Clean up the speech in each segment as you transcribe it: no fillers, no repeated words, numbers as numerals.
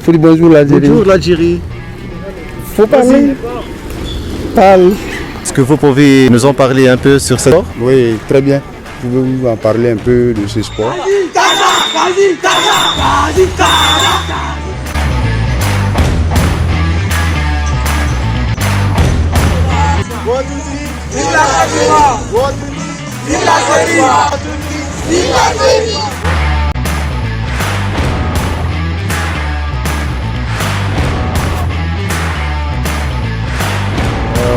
Faut dire bonjour l'Algérie. Bonjour l'Algérie. Faut parler. Parle. Est-ce que vous pouvez nous en parler un peu sur ce sport? Oui, très bien. Pouvez-vous en parler un peu de ce sport?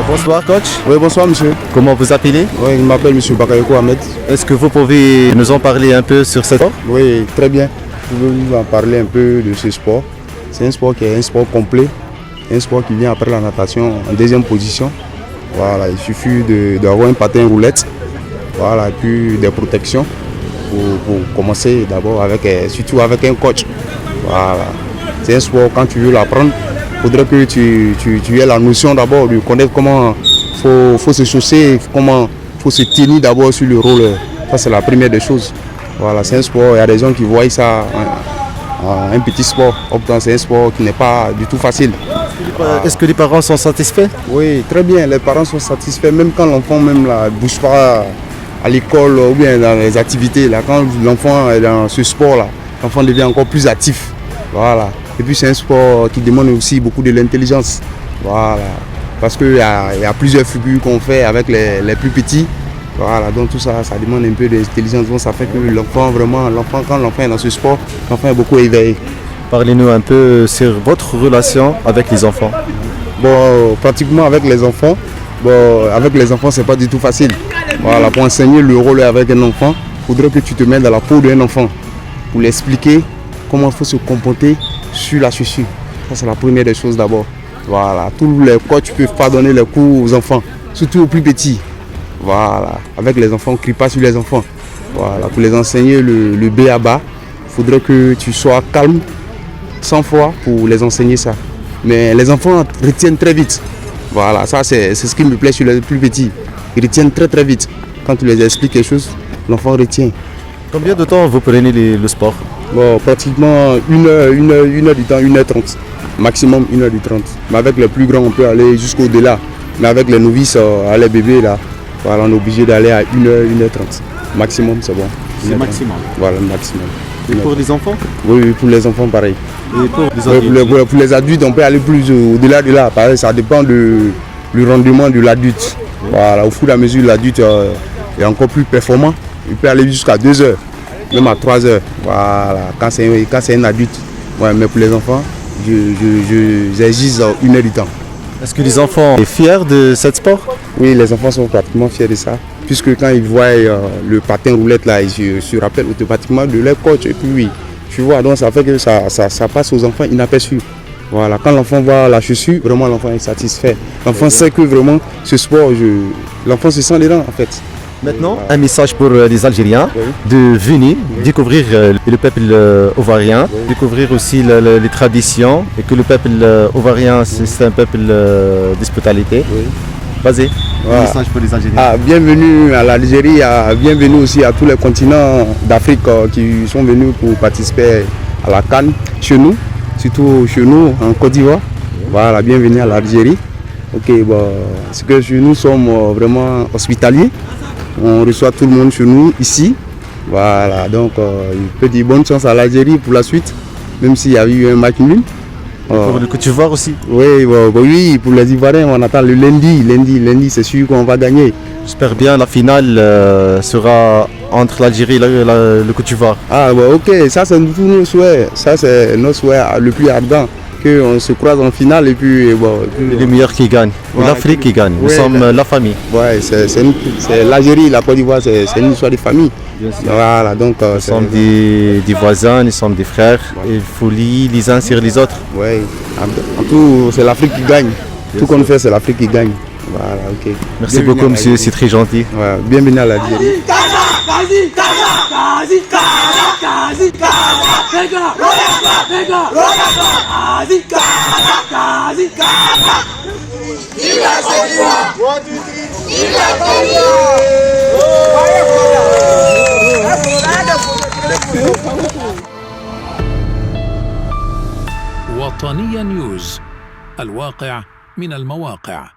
Bonsoir coach. Oui, bonsoir monsieur. Comment vous appelez? Oui, je m'appelle monsieur Bakayoko Ahmed. Est-ce que vous pouvez nous en parler un peu sur ce sport? Oui, très bien. Pouvez-vous en parler un peu de ce sport? C'est un sport qui est un sport complet. Un sport qui vient après la natation en deuxième position. Voilà, il suffit d'avoir un patin roulette. Voilà, et puis des protections pour commencer d'abord surtout avec un coach. Voilà. C'est un sport, quand tu veux l'apprendre, il faudrait que tu aies la notion d'abord de connaître comment faut se chausser, comment faut se tenir d'abord sur le rôle. Ça c'est la première des choses. Voilà, c'est un sport, il y a des gens qui voient ça un petit sport. Pourtant c'est un sport qui n'est pas du tout facile. Est-ce que les parents sont satisfaits? Oui, très bien, les parents sont satisfaits, même quand l'enfant ne bouge pas à l'école ou bien dans les activités. Là, quand l'enfant est dans ce sport-là, l'enfant devient encore plus actif. Voilà. Et puis c'est un sport qui demande aussi beaucoup de l'intelligence. Voilà. Parce qu'il y a plusieurs figures qu'on fait avec les plus petits. Voilà. Donc tout ça, ça demande un peu d'intelligence. Donc ça fait que l'enfant, quand l'enfant est dans ce sport, l'enfant est beaucoup éveillé. Parlez-nous un peu sur votre relation avec les enfants. Bon, pratiquement avec les enfants, c'est pas du tout facile. Voilà, pour enseigner le rôle avec un enfant, il faudrait que tu te mettes dans la peau d'un enfant pour lui expliquer comment il faut se comporter sur la chaussure. Ça, c'est la première des choses d'abord. Voilà, tous les coachs ne peuvent pas donner les cours aux enfants, surtout aux plus petits. Voilà, avec les enfants, on ne crie pas sur les enfants. Voilà, pour les enseigner le B à bas, il faudrait que tu sois calme, sans foi pour les enseigner ça. Mais les enfants retiennent très vite. Voilà, ça c'est ce qui me plaît sur les plus petits. Ils retiennent très très vite. Quand tu les expliques quelque chose, l'enfant retient. Combien de temps vous prenez le sport? Bon, pratiquement une heure du temps, 1h30. Maximum 1h30. Mais avec les plus grands, on peut aller jusqu'au-delà. Mais avec les novices, les bébés, là, voilà, on est obligé d'aller à 1h, 1h30. Maximum, c'est bon. C'est maximum. Voilà, maximum. Et pour les enfants? Oui, pour les enfants, pareil. Et pour les adultes? Pour les adultes, on peut aller plus au-delà de là. Pareil, ça dépend du rendement de l'adulte. Voilà, au fur et à mesure, l'adulte est encore plus performant. Il peut aller jusqu'à 2 heures, même à 3 heures. Voilà, quand c'est un adulte. Ouais, mais pour les enfants, j'exige 1 heure du temps. Est-ce que les enfants sont fiers de ce sport? Oui, les enfants sont pratiquement fiers de ça. Puisque quand ils voient le patin roulette là, ils se rappellent automatiquement de leur coach. Et puis oui, tu vois, donc ça fait que ça passe aux enfants inaperçus. Voilà, quand l'enfant voit la chaussure, vraiment l'enfant est satisfait. L'enfant sait que vraiment ce sport, l'enfent se sent dedans en fait. Maintenant, un message pour les Algériens de venir découvrir le peuple ovarien, découvrir aussi les traditions et que le peuple ovarien c'est un peuple d'hospitalité. Vas-y, un message pour les Algériens. Bienvenue à l'Algérie, bienvenue aussi à tous les continents d'Afrique qui sont venus pour participer à la CAN chez nous, surtout chez nous en Côte d'Ivoire. Voilà, bienvenue à l'Algérie. Ok, bon, c'est que nous sommes vraiment hospitaliers. On reçoit tout le monde chez nous ici. Voilà, donc il peut dire bonne chance à l'Algérie pour la suite, même s'il y a eu un match nul. Pour le Côte d'Ivoire aussi. Oui, pour les Ivoiriens, on attend le lundi, c'est sûr qu'on va gagner. J'espère bien la finale sera entre l'Algérie et le Côte d'Ivoire. Ok, ça c'est tous nos souhaits. Ça c'est notre souhait le plus ardent. Qu'on se croise en finale et puis les meilleurs qui gagnent. L'Afrique qui gagne. Nous sommes la famille. Ouais, c'est l'Algérie, la Côte d'Ivoire, c'est une histoire de famille. Voilà, donc nous sommes des voisins, nous sommes des frères. Et il faut lier les uns sur les autres. Oui, en tout, c'est l'Afrique qui gagne. Tout qu'on fait, c'est l'Afrique qui gagne. Voilà, ok. Merci beaucoup, monsieur, c'est très gentil. Ouais, bienvenue à l'Algérie. وطنية نيوز، الواقع من المواقع.